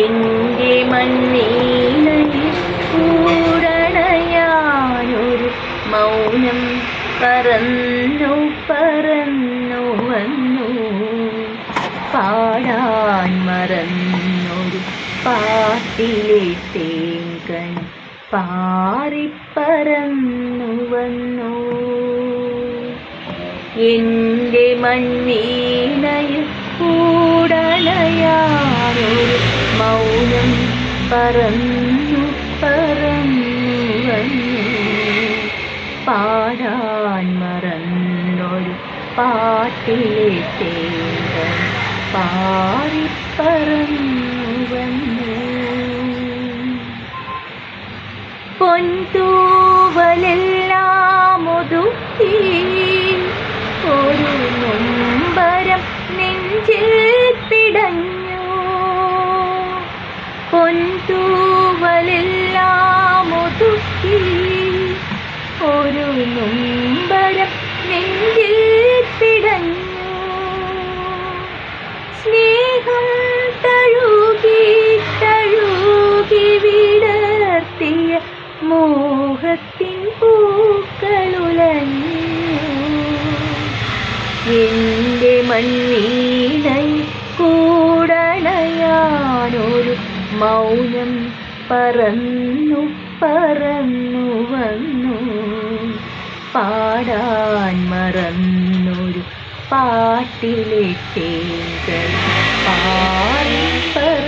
എൻ്റെ മൺവീണയിൽ കൂടണയാനൊരു മൗനം പറന്നു പറന്നു വന്നു. പാടാൻ മറന്നൊരു പാട്ടിലെ തേൻകൺ പാറിപ്പറന്നു വന്നു. എൻ്റെ മൺവീണയിൽ കൂടണയാനൊരു മൗനം പറന്നു പറന്നു വന്നു. പാടാൻ മറന്നൊരു പാട്ടിലെ തേൻകൺ പാറിപ്പറന്നു വന്നു. പൊൻതൂവലെല്ലാം ഒതുക്കി ഒരു നൊമ്പരം നെഞ്ചിൽ പിടഞ്ഞു. പൊൻതൂവലെല്ലാം ഒതുക്കി ഒരു നൊമ്പരം നെഞ്ചിൽ പിടഞ്ഞു. സ്നേഹം തഴുകി തഴുകി വിടർത്തിയ മോഹത്തിൻ പൂക്കളുലഞ്ഞു. എൻ്റെ മൺവീണയിൽ കൂടണയാനൊരു മൗനം പറന്നു പറന്നു വന്നു. പാടാൻ മറന്നൊരു പാട്ടിലെ തേൻകൺ പാറിപ്പറന്നു.